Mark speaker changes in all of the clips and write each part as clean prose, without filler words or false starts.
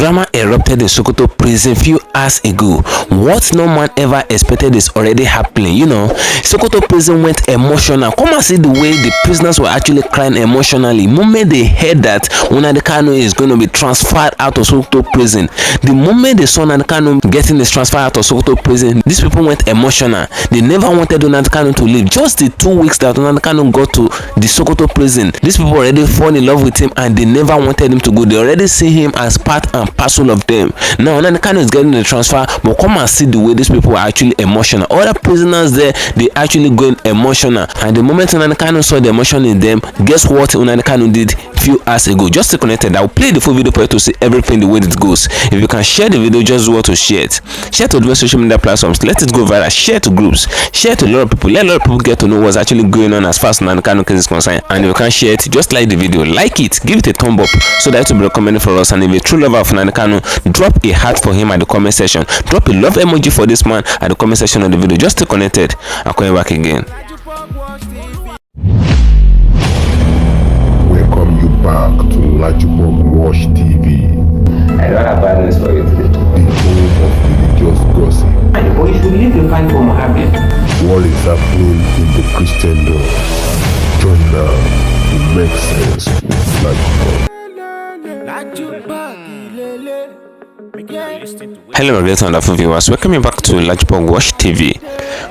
Speaker 1: Drama erupted in Sokoto prison few hours ago. What no man ever expected is already happening. You know, Sokoto prison went emotional. Come and see the way the prisoners were actually crying emotionally. The moment they heard that Nnamdi Kanu is going to be transferred out of Sokoto prison, the moment they saw Nnamdi Kanu getting his transfer out of Sokoto prison, these people went emotional. They never wanted Nnamdi Kanu to leave. Just the 2 weeks that Nnamdi Kanu got to the Sokoto prison, these people already fall in love with him and they never wanted him to go. They already see him as part and parcel of them. Now Nnamdi Kanu is getting the transfer, but come and see the way these people are actually emotional. Other prisoners there, they actually going emotional, and the moment Nnamdi Kanu saw the emotion in them, guess what Nnamdi Kanu did few hours ago? Just stay connected. I'll play the full video for you to see everything the way it goes. If you can share the video, just do what to share it. Share to the social media platforms. Let it go viral. Share to groups. Share to a lot of people. Let a lot of people get to know what's actually going on as far as Nnamdi Kanu case is concerned. And if you can share it, just like the video, like it, give it a thumb up so that it will be recommended for us. And if you're a true lover of Nnamdi Kanu, drop a heart for him at the comment section. Drop a love emoji for this man at the comment section of the video. Just stay connected. I'll call you back again.
Speaker 2: Welcome you back to LAJUPOG Watch TV.
Speaker 3: I don't have bad news for you today.
Speaker 2: The home of religious gossip.
Speaker 3: But you should leave the fight for Muhammad.
Speaker 2: What is happening in the Christendom? Join now to make sense with LAJUPOG.
Speaker 1: Hello my great wonderful viewers, welcome back to LAJUPOG Watch TV.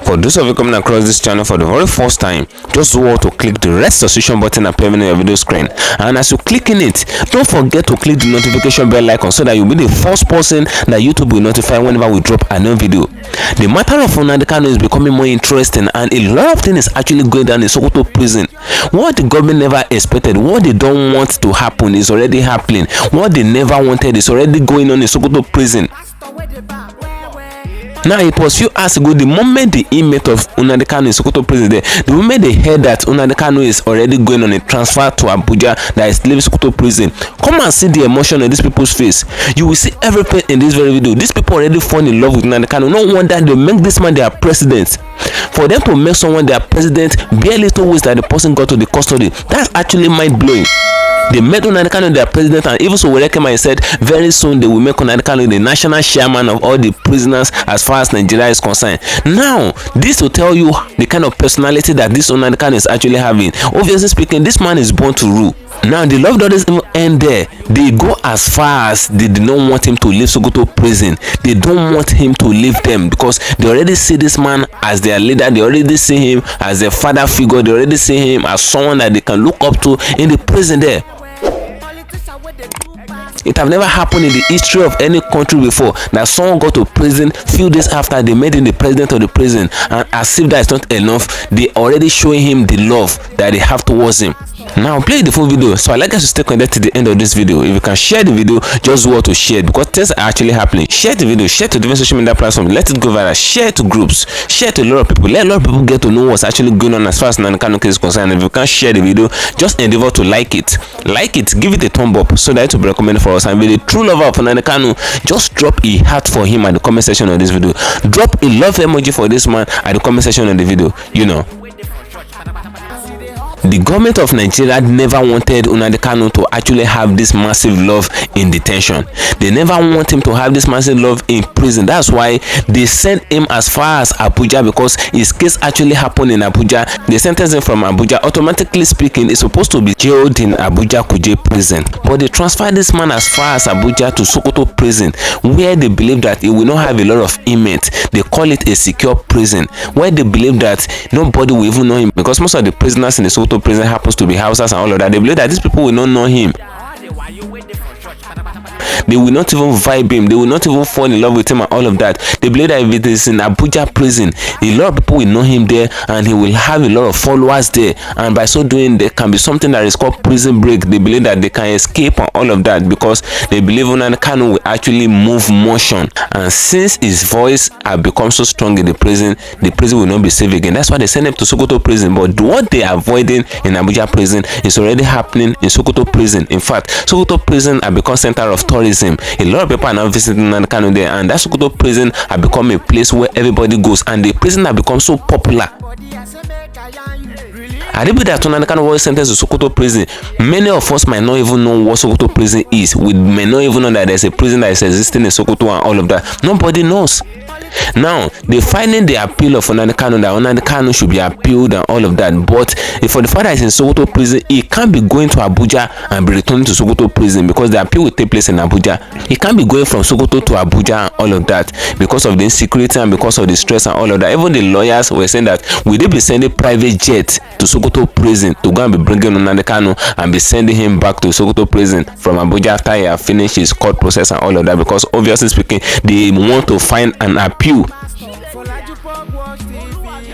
Speaker 1: For those of you coming across this channel for the very first time, just go to click the red subscription button appearing on your video screen, and as you click in it, don't forget to click the notification bell icon so that you'll be the first person that YouTube will notify whenever we drop a new video. The matter of Nnamdi Kanu is becoming more interesting, and a lot of things is actually going down in Sokoto prison. What the government never expected, what they don't want to happen is already happening. What they never wanted is already going on in Sokoto prison. Now it was few hours ago, the moment the inmate of Nnamdi Kanu in Sokoto prison there, the moment they heard that Nnamdi Kanu is already going on a transfer to Abuja, that is leaving Sokoto prison, come and see the emotion on these people's face. You will see everything in this very video. These people already fall in love with Nnamdi Kanu. No wonder they make this man their president. For them to make someone their president barely 2 weeks that the person got to the custody, that's actually mind-blowing. They made Nnamdi Kanu their president, and even so Werekema said very soon they will make Nnamdi Kanu the national chairman of all the prisoners as far as Nigeria is concerned. Now, this will tell you the kind of personality that this Nnamdi Kanu is actually having. Obviously speaking, this man is born to rule. Now, the love doesn't even end there. They go as far as they do not want him to leave Sokoto prison. They don't want him to leave them because they already see this man as their leader. They already see him as their father figure. They already see him as someone that they can look up to in the prison there. It have never happened in the history of any country before that someone got to prison few days after they made him the president of the prison, and as if that is not enough, they already showing him the love that they have towards him. Now play the full video, so I'd like us to stay connected to the end of this video. If you can share the video, just go to share because things are actually happening. Share the video, share to different social media platforms, let it go viral, share to groups, share to a lot of people, let a lot of people get to know what's actually going on as far as Nnamdi Kanu case is concerned. If you can't share the video, just endeavor to like it, give it a thumb up so that it will be recommended for us. And be the true lover of Nnamdi Kanu, just drop a heart for him at the comment section of this video. Drop a love emoji for this man at the comment section of the video. You know, the government of Nigeria never wanted Nnamdi Kanu to actually have this massive love in detention. They never want him to have this massive love in prison. That's why they sent him as far as Abuja, because his case actually happened in Abuja. They sentenced him from Abuja. Automatically speaking, it's supposed to be jailed in Abuja KUJE prison. But they transferred this man as far as Abuja to Sokoto prison, where they believe that it will not have a lot of inmates. They call it a secure prison, where they believe that nobody will even know him, because most of the prisoners in the Sokoto prison happens to be Hausas and all of that. They believe that these people will not know him. They will not even vibe him. They will not even fall in love with him and all of that. They believe that if it is in Abuja prison, a lot of people will know him there and he will have a lot of followers there. And by so doing, there can be something that is called prison break. They believe that they can escape and all of that because they believe Nnamdi Kanu will actually move motion. And since his voice has become so strong in the prison will not be safe again. That's why they send him to Sokoto prison. But what they are avoiding in Abuja prison is already happening in Sokoto prison. In fact, Sokoto prison has become center of tourism. A lot of people are now visiting Nnamdi Kanu there, and that Sokoto prison has become a place where everybody goes, and the prison has become so popular. Had it be that Nnamdi Kanu was sentenced to Sokoto prison, many of us might not even know what Sokoto prison is. We may not even know that there's a prison that is existing in Sokoto and all of that. Nobody knows. Now, they finding the appeal of Nnamdi Kanu that Nnamdi Kanu should be appealed and all of that. But for the fact that he's in Sokoto prison, he can't be going to Abuja and be returning to Sokoto prison because the appeal will take place in Abuja. He can't be going from Sokoto to Abuja and all of that because of the insecurity and because of the stress and all of that. Even the lawyers were saying that will they be sending private jets to Sokoto prison to go and be bringing Nnamdi Kanu and be sending him back to Sokoto prison from Abuja after he have finished his court process and all of that, because obviously speaking, they want to find an appeal.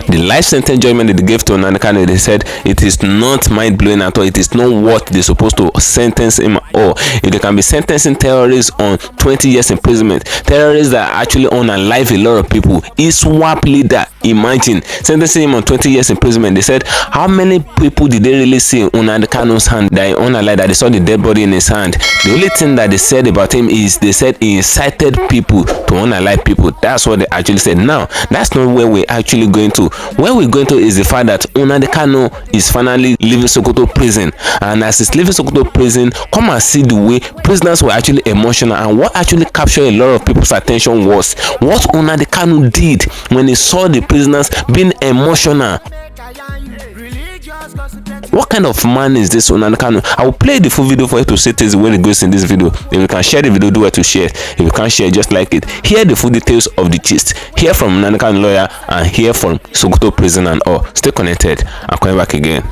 Speaker 1: The life sentence judgment that they gave to Nnamdi Kanu, they said it is not mind-blowing at all. It is not what they're supposed to sentence him or if they can be sentencing terrorists on 20 years imprisonment, terrorists that actually unalive a lot of people, ISWAP leader, imagine sentencing him on 20 years imprisonment. They said how many people did they really see in Nnamdi Kanu's hand that he unalive, that they saw the dead body in his hand? The only thing that they said about him is they said he incited people to unalive people. That's what they actually said. Now that's not where we're actually going to. Where we're going to is the fact that Nnamdi Kanu is finally leaving Sokoto prison, and as he's leaving Sokoto prison, come and see the way prisoners were actually emotional. And what actually captured a lot of people's attention was what Nnamdi Kanu did when he saw the prisoners being emotional. What kind of man is this Nnamdi Kanu? I will play the full video for you to see things when it goes in this video. If you can share the video, do it to share. If you can't share, just like it. Hear the full details of the gist. Hear from Nnamdi Kanu lawyer and hear from Sokoto prison and all. Stay connected. I'm coming back again.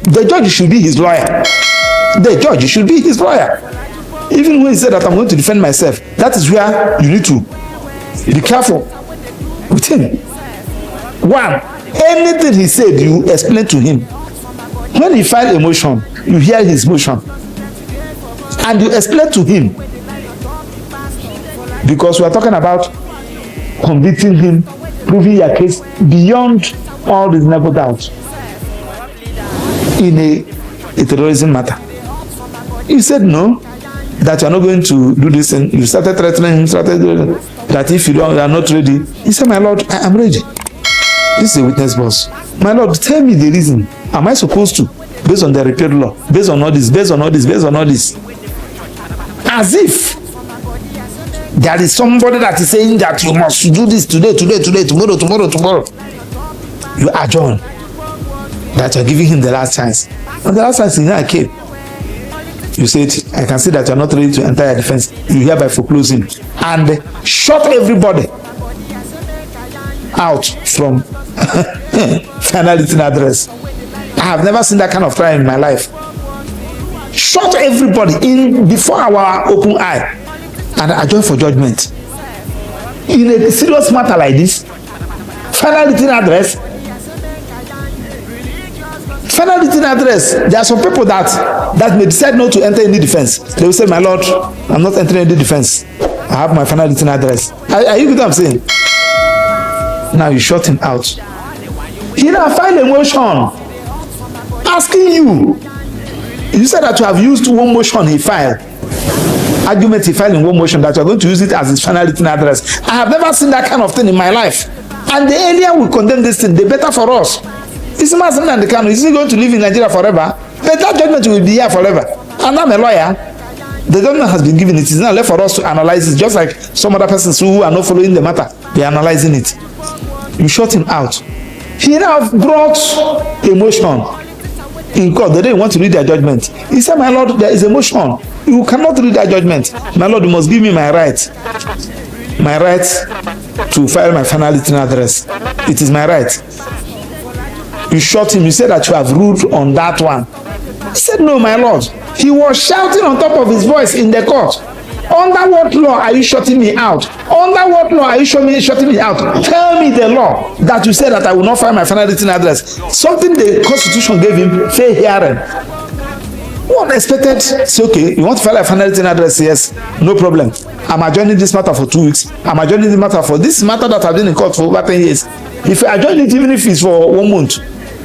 Speaker 4: The judge should be his lawyer. The judge should be his lawyer. Even when he said that I'm going to defend myself, that is where you need to be careful with him. One, anything he said, you explain to him. When he filed a motion, you hear his motion and you explain to him, because we are talking about convicting him, proving your case beyond all reasonable doubt in a terrorism matter. He said no, that you are not going to do this, and you started threatening him, that if you are not ready. He said, my lord, I am ready. This is a witness boss. My lord, tell me the reason. Am I supposed to, based on the repealed law, based on all this, based on all this, based on all this? As if there is somebody that is saying that you must do this today, tomorrow. You adjourn. That you are giving him the last chance. And the last chance is now came. You said, I can see that you are not ready to enter your defense. You hereby foreclose him. And shut everybody out from final written address. I have never seen that kind of trial in my life. Shut everybody in before our open eye and adjourn for judgment. In a serious matter like this, final written address. Final written address. There are some people that may decide not to enter any defense. They will say, my lord, I'm not entering any defense. I have my final written address. Are you get what I'm saying? Now you shut him out. He now filed a motion asking you. You said that you have used one motion he filed. Argument he filed in one motion that you are going to use it as his final written address. I have never seen that kind of thing in my life. And the earlier we condemn this thing, the better for us. Is Nnamdi Kanu, is he going to live in Nigeria forever? But that judgment will be here forever. And I'm a lawyer. The government has been given it. It's now left for us to analyze it, just like some other persons who are not following the matter. They are analyzing it. You shut him out. He now brought a motion in court. They didn't want to read their judgment. He said, my lord, there is a motion. You cannot read that judgment. My lord, you must give me my right. My right to file my final written address. It is my right. You shot him. You said that you have ruled on that one. He said, no, my lord. He was shouting on top of his voice in the court. Under what law are you shutting me out? Under what law are you shutting me out? Tell me the law that you said that I will not file my final written address. Something the Constitution gave him, fair hearing. One expected, say, okay, you want to file a final written address? Yes, no problem. I'm adjourning this matter for 2 weeks. I'm adjourning this matter for this matter that I've been in court for over 10 years. If I adjourn it, even if it's for 1 month,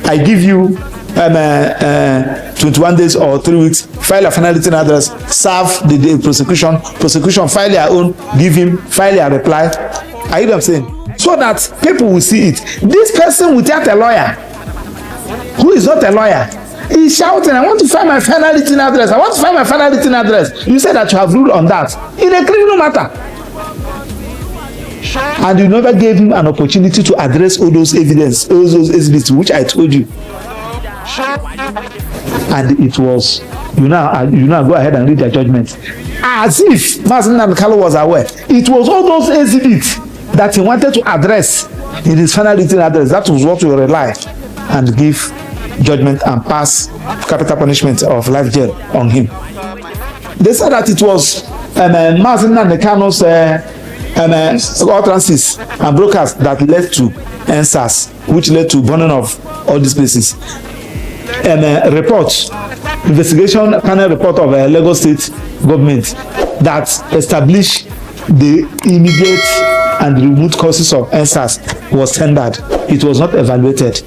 Speaker 4: I give you 21 days or 3 weeks, file a final written address, serve the prosecution, file their own, give him, file their reply. Are you know what I'm saying? so that people will see it. This person without a lawyer, who is not a lawyer, is shouting, I want to find my final written address. I want to find my final written address. You said that you have ruled on that in a criminal matter. And you never gave him an opportunity to address all those evidence, all those exhibits which I told you. And it was, you now go ahead and read their judgment. As if Nnamdi Kanu was aware. It was all those exhibits that he wanted to address in his final written address. That was what we rely and give judgment and pass capital punishment of life jail on him. They said that it was Nnamdi Kanu's utterances and broadcasts that led to NSAS, which led to burning of all these places. Investigation panel report of Lagos State government that established the immediate and remote causes of NSAS was tendered. It was not evaluated.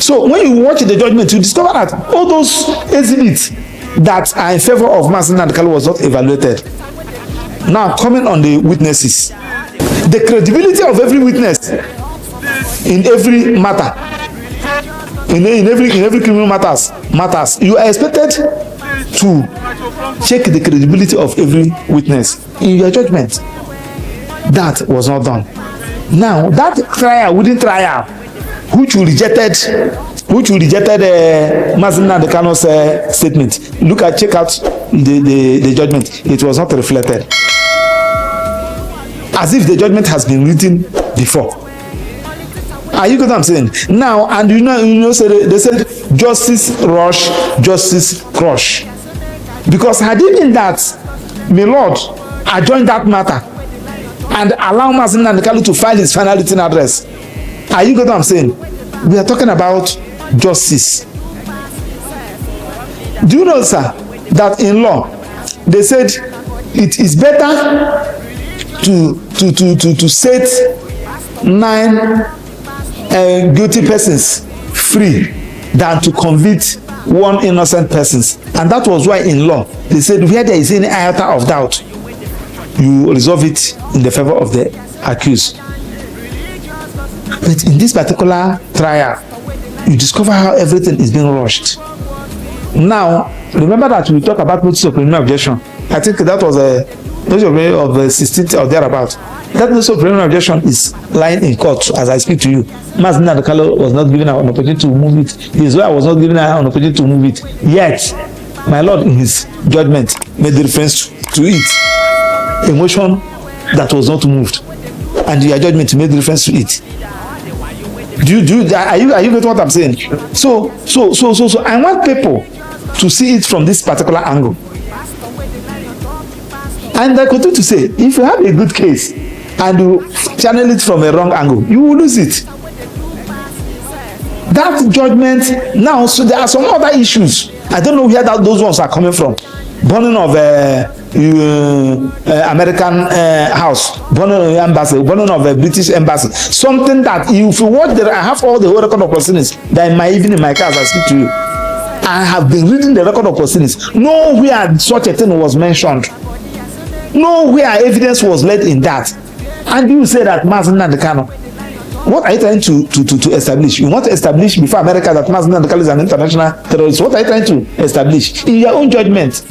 Speaker 4: So when you watch the judgment, you discover that all those exhibits that are in favor of Nnamdi Kanu was not evaluated. Now, coming on the witnesses, the credibility of every witness in every matter, in every criminal matters. You are expected to check the credibility of every witness in your judgment. That was not done. Now, that trial, within trial, which you rejected Nnamdi Kanu's statement. Check out the judgment. It was not reflected. As if the judgment has been written before. Are you get what I'm saying? Now, and they said justice rush, justice crush. Because had it been that my Lord adjourned that matter and allow Nnamdi Kanu to file his final written address, are you get what I'm saying? We are talking about justice. Do you know, sir, that in law they said it is better to set 9 guilty persons free than to convict 1 innocent persons. And that was why in law they said where there is any iota of doubt, you resolve it in the favor of the accused. But in this particular trial, you discover how everything is being rushed. Now, remember that we talk about notice of preliminary objection. I think that was a notice of 16th or thereabout. That notice of preliminary objection is lying in court as I speak to you. Nnamdi Kanu was not given an opportunity to move it. His lawyer was not given an opportunity to move it. Yet, my Lord in his judgment made reference to it. A motion that was not moved. And your judgment made reference to it. Are you getting what I'm saying? So I want people to see it from this particular angle. And I continue to say, if you have a good case and you channel it from a wrong angle, you will lose it. That judgment now, so there are some other issues. I don't know where those ones are coming from. Burning of American house, burning of embassy, burning of a British embassy. Something that if you watch I have all the whole record of proceedings that even in my car as I speak to you. I have been reading the record of proceedings. Nowhere such a thing was mentioned. Nowhere evidence was laid in that. And you say that Nnamdi Kanu. What are you trying to establish? You want to establish before America that Nnamdi Kanu is an international terrorist. What are you trying to establish? In your own judgment.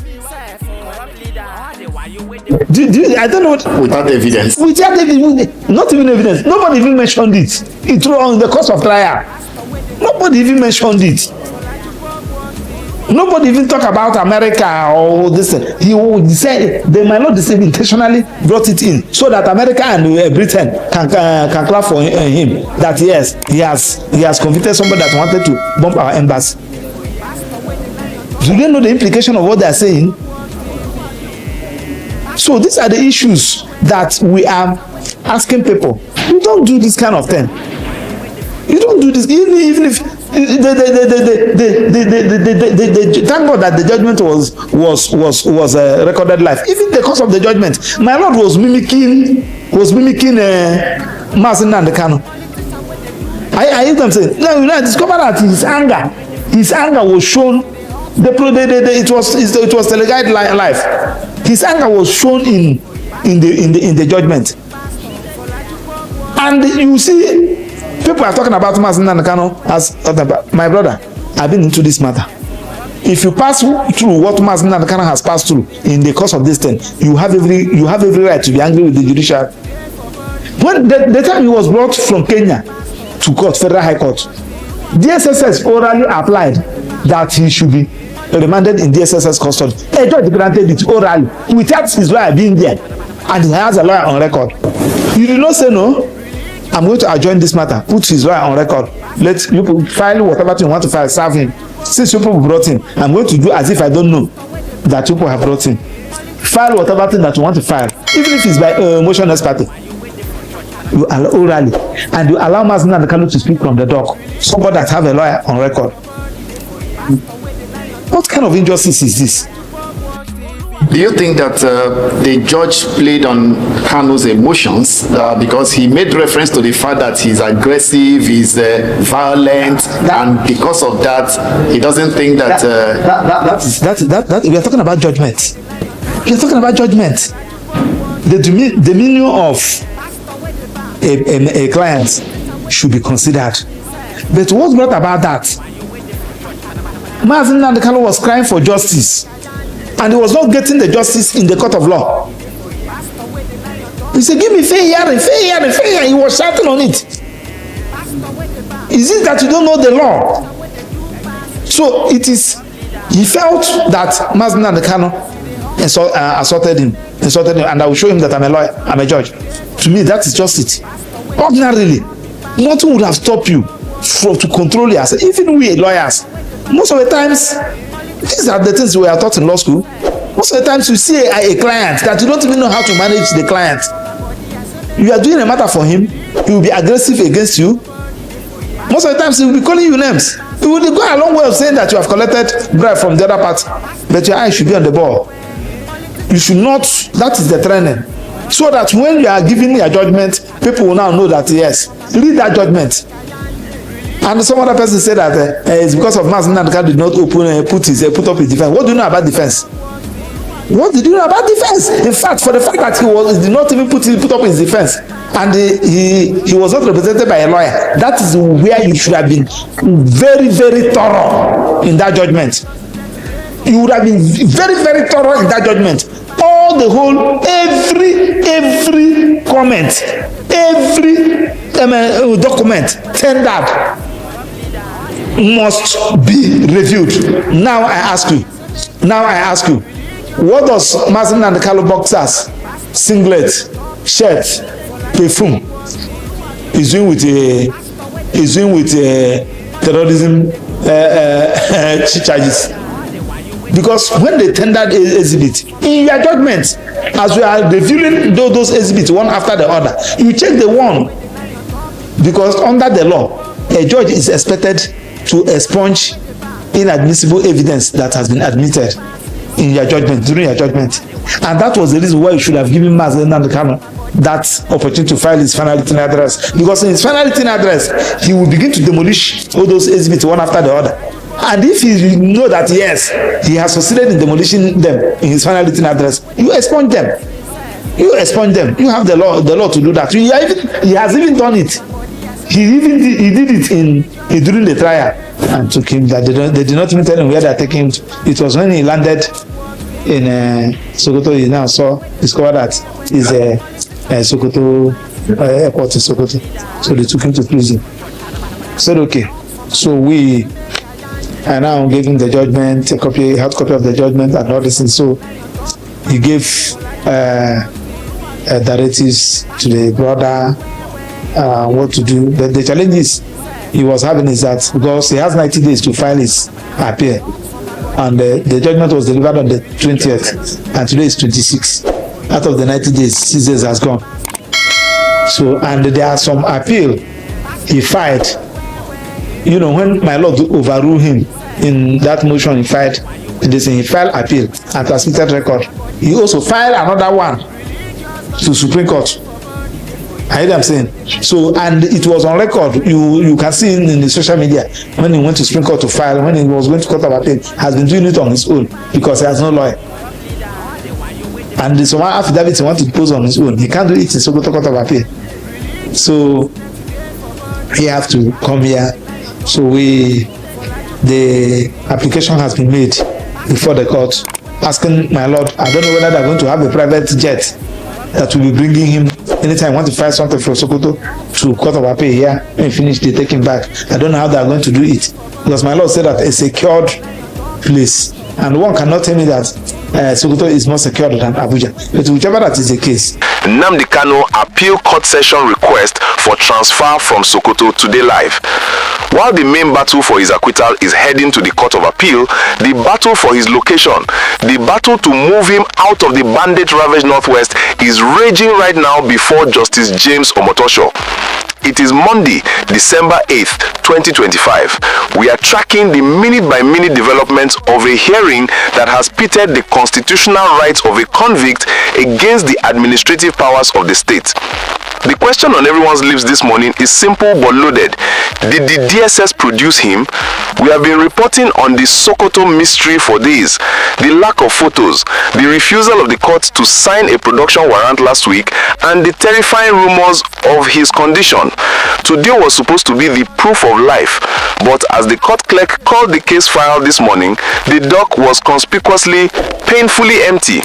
Speaker 4: I don't know what.
Speaker 2: Without evidence.
Speaker 4: Without evidence. Not even evidence. Nobody even mentioned it. It was on the course of trial. Nobody even mentioned it. Nobody even talk about America or this. He said they might not intentionally brought it in so that America and Britain can clap for him that yes, he has convicted somebody that wanted to bomb our embassy. Do they know the implication of what they are saying? So these are the issues that we are asking people. You don't do this kind of thing. You don't do this even if thank God that the judgment was recorded live. Even the cause of the judgment, my Lord was mimicking Nnamdi Kanu. I hear them saying, now I discovered that his anger was shown. It was televised live. His anger was shown in the judgment. And you see, people are talking about Nnamdi Kanu as my brother. I've been into this matter. If you pass through what Nnamdi Kanu has passed through in the course of this thing, you have every right to be angry with the judiciary. When the time he was brought from Kenya to court, Federal High Court, DSSS orally applied that he should be remanded in DSSS custody. A judge granted it orally without his lawyer being there, and he has a lawyer on record. You did not say no. I'm going to adjourn this matter. Put his lawyer on record. Let you file whatever you want to file. Serve him. Since people brought him, I'm going to do as if I don't know that people have brought him. File whatever thing that you want to file, even if it's by motion expertise. You allow orally, and you allow Nnamdi Kanu to speak from the dock. Somebody that have a lawyer on record. What kind of injustice is this?
Speaker 5: Do you think that the judge played on Kanu's emotions because he made reference to the fact that he's aggressive, he's violent, and because of that, he doesn't think that...
Speaker 4: We are talking about judgment. We are talking about judgment. The demeanor of a client should be considered. But what brought about that? Nnamdi Kanu was crying for justice, and he was not getting the justice in the court of law. He said, give me fair hearing, fair hearing, fair hearing. He was shouting on it. Is it that you don't know the law? So it is, he felt that Nnamdi Kanu assaulted him, and I will show him that I'm a lawyer, I'm a judge. To me, that is just it. Ordinarily, nothing would have stopped you to control yourself. Even we lawyers, most of the times, these are the things we are taught in law school. Most of the times you see a client that you don't even know how to manage the client. You are doing a matter for him, he will be aggressive against you. Most of the times he will be calling you names. He will go a long way of saying that you have collected bribe from the other party, but your eye should be on the ball. You should not, that is the training. So that when you are giving your judgment, people will now know that yes, read that judgment. And some other person said that it's because of Nnamdi Kanu did not put up his defense. What do you know about defense? What did you know about defense? In fact, for the fact that he did not even put up his defense, and he was not represented by a lawyer, that is where you should have been very, very thorough in that judgment. You would have been very, very thorough in that judgment. All the whole, every comment, every document tendered must be reviewed. Now I ask you, what does Nnamdi Kanu boxers, singlet, shirt, perfume is doing with terrorism charges? Because when they tendered exhibit, in your judgment, as we are reviewing those exhibits one after the other, you check the one, because under the law, a judge is expected to expunge inadmissible evidence that has been admitted in your judgment, during your judgment. And that was the reason why you should have given Nnamdi Kanu that opportunity to file his final written address. Because in his final written address, he will begin to demolish all those exhibits one after the other. And if you know that yes, he has succeeded in demolishing them in his final written address, you expunge them. You have the law to do that. He has even done it. He did it during the trial, and took him. That they did not even tell him where they are taking him to. It was when he landed in Sokoto. He now discovered that is Sokoto airport in Sokoto. So they took him to prison. Said okay. So we now gave him the judgment, hard copy of the judgment and all this thing. So he gave directives to the brother what to do. But the challenges he was having is that because he has 90 days to file his appeal, and the judgment was delivered on the 20th, and today is 26. Out of the 90 days, 6 days has gone. So, and there are some appeal he filed. You know, when my lord overruled him in that motion, he filed appeal and transmitted record. He also filed another one to Supreme Court. I hear them saying. So, and it was on record. You can see in the social media when he went to Supreme Court to file, when he was going to Court of Appeal, has been doing it on his own because he has no lawyer. And some affidavits he wants to pose on his own. He can't do it in Sokoto Court of Appeal. So he have to come here. So the application has been made before the court, asking my lord, I don't know whether they're going to have a private jet that will be bringing him anytime I want to file something from Sokoto to Court of Appeal here. When he finish, they take him back. I don't know how they are going to do it, because my lord said that a secured place, and one cannot tell me that Sokoto is more secured than Abuja. But whichever that is the case.
Speaker 6: Nnamdi Kanu appeal court session request for transfer from Sokoto today live. While the main battle for his acquittal is heading to the Court of Appeal, the battle for his location, the battle to move him out of the bandit-ravaged Northwest is raging right now before Justice James Omotosho. It is Monday, December 8th, 2025. We are tracking the minute-by-minute developments of a hearing that has pitted the constitutional rights of a convict against the administrative powers of the state. The question on everyone's lips this morning is simple but loaded. Did the DSS produce him? We have been reporting on the Sokoto mystery for days. The lack of photos, the refusal of the court to sign a production warrant last week, and the terrifying rumors of his condition. Today was supposed to be the proof of life, but as the court clerk called the case file this morning, the dock was conspicuously, painfully empty.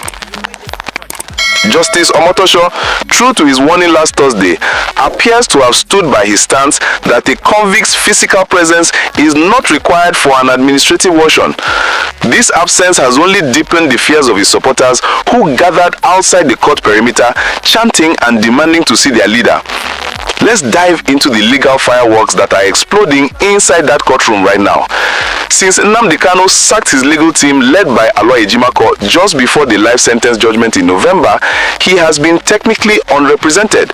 Speaker 6: Justice Omotosho, true to his warning last Thursday, appears to have stood by his stance that a convict's physical presence is not required for an administrative version. This absence has only deepened the fears of his supporters, who gathered outside the court perimeter, chanting and demanding to see their leader. Let's dive into the legal fireworks that are exploding inside that courtroom right now. Since Nnamdi Kanu sacked his legal team led by Aloy Ejimako just before the life sentence judgment in November, he has been technically unrepresented.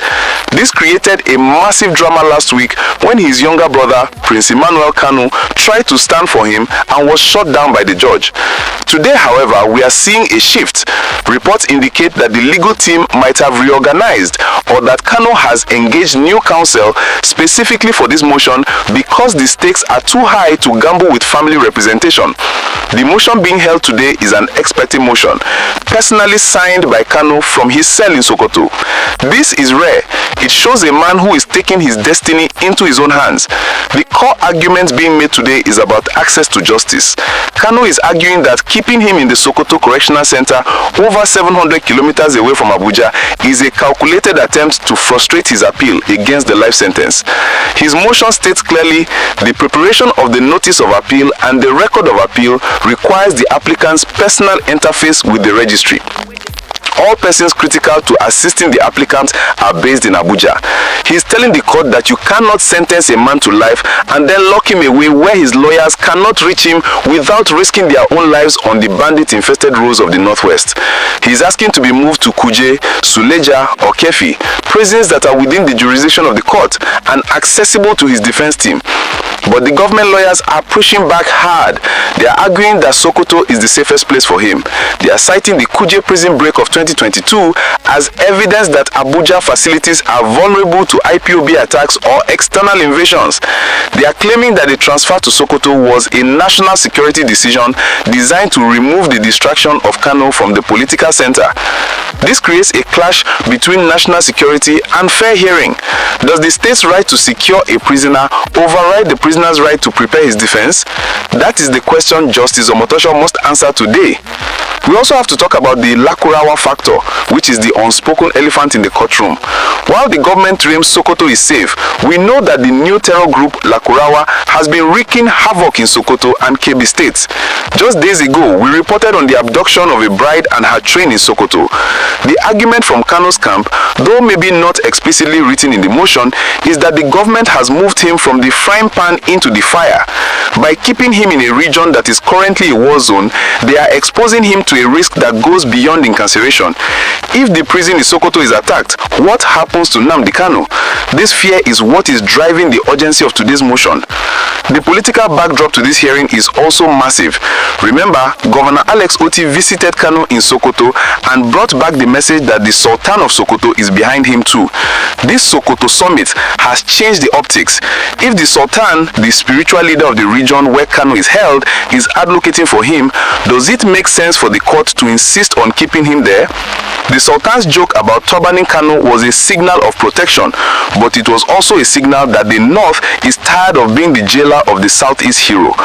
Speaker 6: This created a massive drama last week when his younger brother, Prince Emmanuel Kanu, tried to stand for him and was shot down by the judge. Today, however, we are seeing a shift. Reports indicate that the legal team might have reorganized, or that Kanu has engaged new counsel specifically for this motion because the stakes are too high to gamble with family representation. The motion being held today is an expected motion, personally signed by Kanu from his cell in Sokoto. This is rare. It shows a man who is taking his destiny into his own hands. The core argument being made today is about access to justice. Kanu is arguing that keeping him in the Sokoto Correctional Center, over 700 kilometers away from Abuja, is a calculated attempt to frustrate his appeal against the life sentence. His motion states clearly the preparation of the notice of appeal and the record of appeal requires the applicant's personal interface with the registry. All persons critical to assisting the applicant are based in Abuja. He is telling the court that you cannot sentence a man to life and then lock him away where his lawyers cannot reach him without risking their own lives on the bandit-infested roads of the Northwest. He is asking to be moved to KUJE, Suleja, or Kefi, prisons that are within the jurisdiction of the court and accessible to his defense team. But the government lawyers are pushing back hard. They are arguing that Sokoto is the safest place for him. They are citing the KUJE prison break of 2022 as evidence that Abuja facilities are vulnerable to IPOB attacks or external invasions. They are claiming that the transfer to Sokoto was a national security decision designed to remove the distraction of Kanu from the political center. This creates a clash between national security and fair hearing. Does the state's right to secure a prisoner override the prisoner's right to prepare his defense? That is the question Justice Omotosho must answer today. We also have to talk about the Lakurawa factor, which is the unspoken elephant in the courtroom. While the government claims Sokoto is safe, we know that the new terror group Lakurawa has been wreaking havoc in Sokoto and Kebbi states. Just days ago, we reported on the abduction of a bride and her train in Sokoto. The argument from Kanu's camp, though maybe not explicitly written in the motion, is that the government has moved him from the frying pan into the fire. By keeping him in a region that is currently a war zone, they are exposing him to a risk that goes beyond incarceration. If the prison in Sokoto is attacked, what happens to Nnamdi Kanu? This fear is what is driving the urgency of today's motion. The political backdrop to this hearing is also massive. Remember, Governor Alex Oti visited Kanu in Sokoto and brought back the message that the Sultan of Sokoto is behind him too. This Sokoto summit has changed the optics. If the Sultan, the spiritual leader of the region where Kanu is held, is advocating for him, does it make sense for the court to insist on keeping him there? The Sultan's joke about turbaning Kanu was a signal of protection, but it was also a signal that the North is tired of being the jailer of the Southeast hero.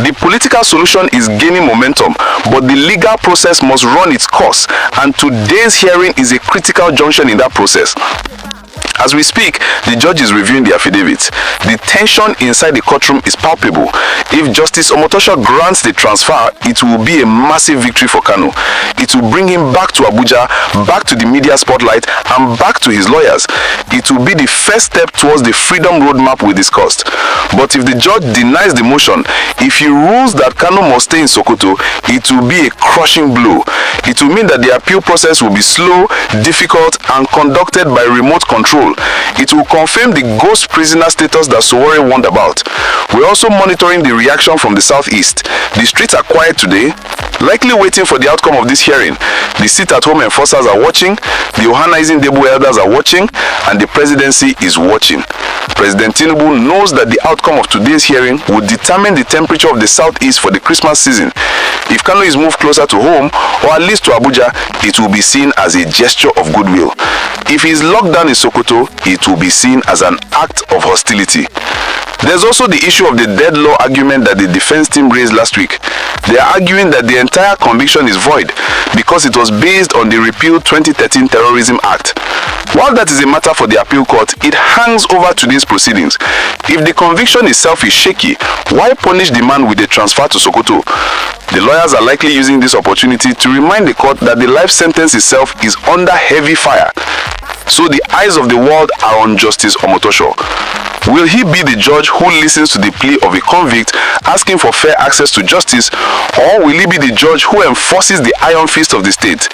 Speaker 6: The political solution is gaining momentum, but the legal process must run its course, and today's hearing is a critical junction in that process. As we speak, the judge is reviewing the affidavits. The tension inside the courtroom is palpable. If Justice Omotosho grants the transfer, it will be a massive victory for Kanu. It will bring him back to Abuja, back to the media spotlight, and back to his lawyers. It will be the first step towards the freedom roadmap we discussed. But if the judge denies the motion, if he rules that Kanu must stay in Sokoto, it will be a crushing blow. It will mean that the appeal process will be slow, difficult, and conducted by remote control. It will confirm the ghost prisoner status that Sowore warned about. We're also monitoring the reaction from the southeast. The streets are quiet today, likely waiting for the outcome of this hearing. The sit-at-home enforcers are watching, the Ohanaizing Debu elders are watching, and the presidency is watching. President Tinubu knows that the outcome of today's hearing will determine the temperature of the southeast for the Christmas season. If Kanu is moved closer to home, or at least to Abuja, it will be seen as a gesture of goodwill. If he is locked down in Sokoto, it will be seen as an act of hostility. There's also the issue of the dead law argument that the defense team raised last week. They are arguing that the entire conviction is void because it was based on the repealed 2013 Terrorism Act. While that is a matter for the appeal court, it hangs over today's proceedings. If the conviction itself is shaky, why punish the man with a transfer to Sokoto? The lawyers are likely using this opportunity to remind the court that the life sentence itself is under heavy fire. So the eyes of the world are on Justice Omotosho. Will he be the judge who listens to the plea of a convict asking for fair access to justice, or will he be the judge who enforces the iron fist of the state?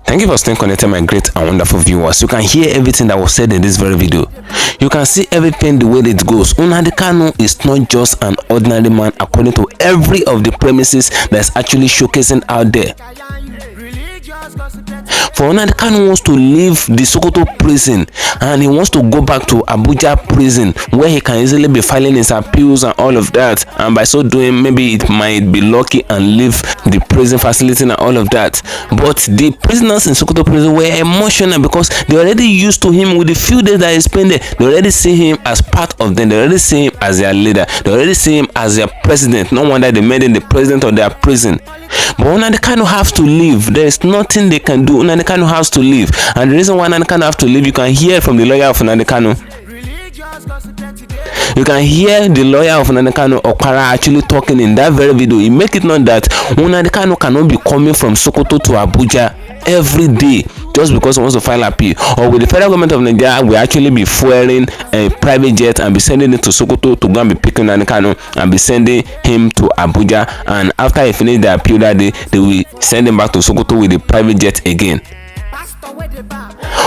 Speaker 1: Thank you for staying connected, my great and wonderful viewers. You can hear everything that was said in this very video. You can see everything the way it goes. Nnamdi Kanu is not just an ordinary man according to every of the premises that's actually showcasing out there. For Nnamdi Kanu wants to leave the Sokoto prison and he wants to go back to Abuja prison where he can easily be filing his appeals and all of that, and by so doing maybe it might be lucky and leave the prison facility and all of that. But the prisoners in Sokoto prison were emotional because they already used to him with the few days that he spent there. They already see him as part of them. They already see him as their leader. They already see him as their president. No wonder they made him the president of their prison. But Nnamdi Kanu has to leave. There is nothing they can do. Nnamdi Kanu has to leave, and the reason why Nnamdi Kanu has to leave, you can hear from the lawyer of Nnamdi Kanu. You can hear the lawyer of Nnamdi Kanu, Okara, actually talking in that very video. He make it known that Nnamdi Kanu cannot be coming from Sokoto to Abuja every day just because he wants to file appeal, or with the federal government of Nigeria will actually be fueling a private jet and be sending it to Sokoto to go and be picking Nnamdi Kanu and be sending him to Abuja, and after he finish the appeal that day, they will send him back to Sokoto with the private jet again.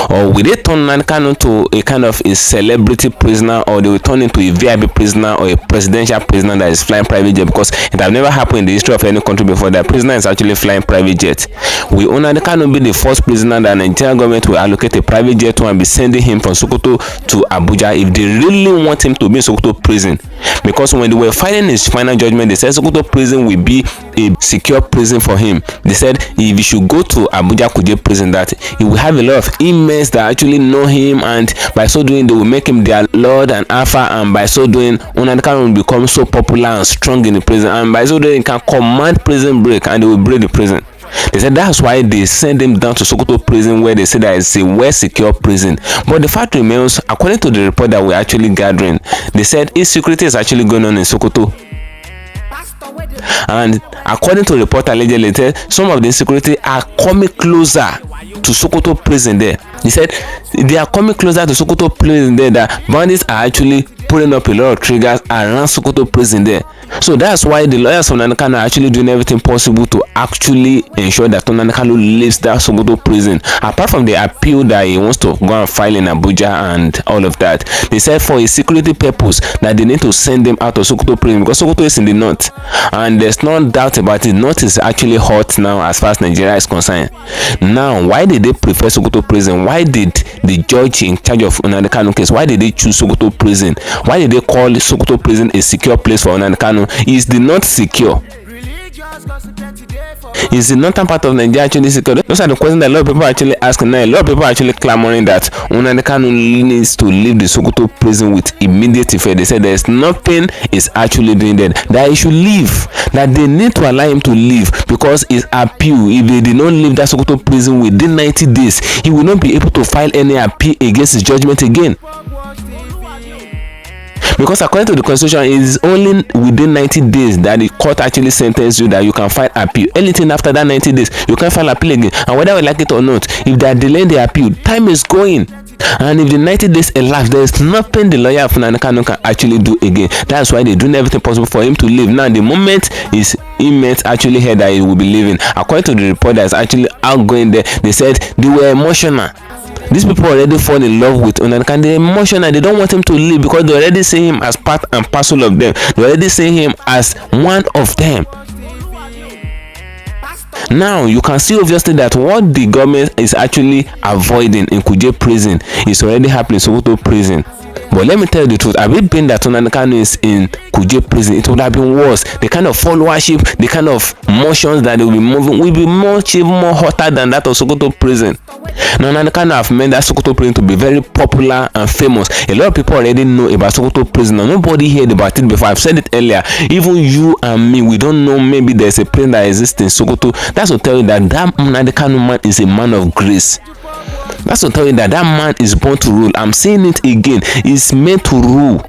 Speaker 1: Or will they turn Nnamdi Kanu to a kind of a celebrity prisoner, or they will turn into a VIP prisoner or a presidential prisoner that is flying private jet? Because it has never happened in the history of any country before that prisoner is actually flying private jet. Will Nnamdi Kanu be the first prisoner that the Nigerian government will allocate a private jet to and be sending him from Sokoto to Abuja if they really want him to be in Sokoto prison? Because when they were filing his final judgment, they said Sokoto prison will be a secure prison for him. They said if he should go to Abuja KUJE prison, that he will have a lot of inmates that actually know him, and by so doing they will make him their lord and alpha, and by so doing Nnamdi Kanu will become so popular and strong in the prison, and by so doing he can command prison break and they will break the prison. They said that's why they send him down to Sokoto prison, where they say that it's a well secure prison. But the fact remains, according to the report that we're actually gathering, they said insecurity is actually going on in Sokoto. And according to the report allegedly, some of the insecurity are coming closer to Sokoto prison there. He said they are coming closer to Sokoto prison there, that bandits are actually putting up a lot of triggers around Sokoto prison there. So that's why the lawyers of Nnamdi Kanu are actually doing everything possible to actually ensure that Nnamdi Kanu leaves that Sokoto prison. Apart from the appeal that he wants to go and file in Abuja and all of that, they said for a security purpose that they need to send them out of Sokoto prison, because Sokoto is in the north, and there's no doubt about it. North is actually hot now as far as Nigeria is concerned. Now, why did they prefer Sokoto prison? Why did the judge in charge of Nnamdi Kanu case, why did they choose Sokoto prison? Why did they call Sokoto prison a secure place for Nnamdi Kanu? Is the not secure? Is the northern part of Nigeria actually secure? Those are the questions that a lot of people are actually asking now. A lot of people are actually clamoring that Nnamdi Kanu needs to leave the Sokoto prison with immediate effect. They said there's nothing is actually doing there, that he should leave, that they need to allow him to leave because his appeal, if they did not leave that Sokoto prison within 90 days, he will not be able to file any appeal against his judgment again. Because according to the constitution, it is only within 90 days that the court actually sentences you that you can file appeal. Anything after that 90 days, you can file appeal again. And whether we like it or not, if they are delaying the appeal, time is going. And if the 90 days elapse, there is nothing the lawyer of Nnamdi Kanu can actually do again. That's why they're doing everything possible for him to leave. Now, the moment his inmates actually heard that he will be leaving, according to the report that's actually outgoing there, they said they were emotional. These people already fall in love with Nnamdi Kanu. They're emotional. They don't want him to leave because they already see him as part and parcel of them. They already see him as one of them. Now you can see obviously that what the government is actually avoiding in KUJE prison is already happening in Sokoto prison. But let me tell you the truth, have it been that Nnamdi Kanu is in KUJE prison, it would have been worse. The kind of followership, the kind of motions that they will be moving will be much even more hotter than that of Sokoto prison. Now Nnamdi Kanu have made that Sokoto prison to be very popular and famous. A lot of people already know about Sokoto prison. Now, nobody heard about it before. I've said it earlier. Even you and me, we don't know maybe there's a prison that exists in Sokoto. That's to tell you that that Nnamdi Kanu man is a man of grace. That's to tell you that that man is born to rule. I'm saying it again. He's meant to rule.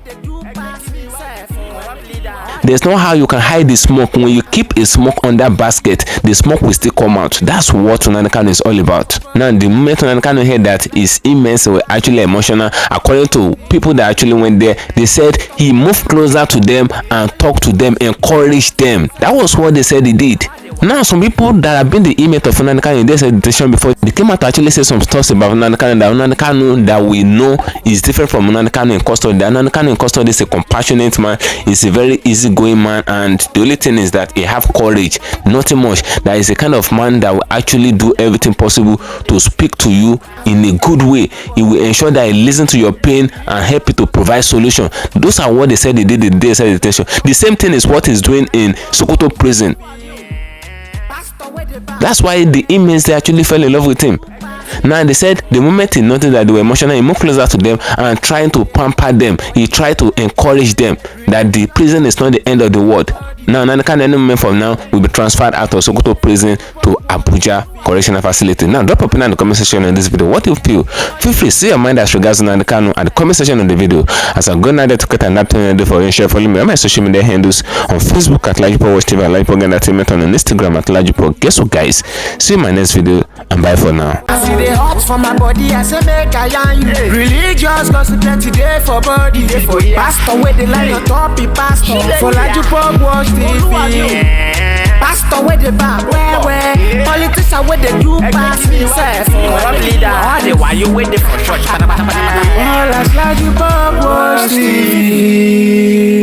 Speaker 1: There's no how you can hide the smoke. When you keep a smoke under basket, the smoke will still come out. That's what Nnamdi Kanu is all about. Now, the moment Nnamdi Kanu heard that his inmates were actually emotional, according to people that actually went there, they said he moved closer to them and talked to them, encouraged them. That was what they said he did. Now, some people that have been the inmate of Nnamdi Kanu in this detention before, they came out to actually say some stuff about Nnamdi Kanu, that Nnamdi Kanu that we know is different from Nnamdi Kanu in custody. That Nnamdi Kanu in custody is a compassionate man, is a very easygoing man, and the only thing is that he have courage, nothing much. That is a kind of man that will actually do everything possible to speak to you in a good way. He will ensure that he listens to your pain and help you to provide solution. Those are what they said he did in the day of detention. The same thing is what he's doing in Sokoto prison. That's why the inmates, they actually fell in love with him. Now, they said the moment he noticed that they were emotional, he moved closer to them and trying to pamper them. He tried to encourage them that the prison is not the end of the world. Now, Nnamdi Kanu, any moment from now, will be transferred out of Sokoto prison to ABUJA correctional facility. Now, drop a opinion in the comment section on this video. What do you feel? Feel free to see your mind as regards to Nnamdi Kanu at the comment section on the video. As I'm going to get an update for you, share, follow me on my social media handles on Facebook at LAJUPOG TV and LAJUPOG Entertainment, on Instagram at LAJUPOG. Guess what, guys? See you in my next video and bye for now.
Speaker 7: I see the hot for my body, I say make I yarn you. Religious cause plenty day for body. Pastor with the line on top, he pastor. For LAJUPOG watch TV. Pastor with the back, where politician with the do pass himself. Corrupt leader, all the while you waiting for church. All as LAJUPOG watch TV.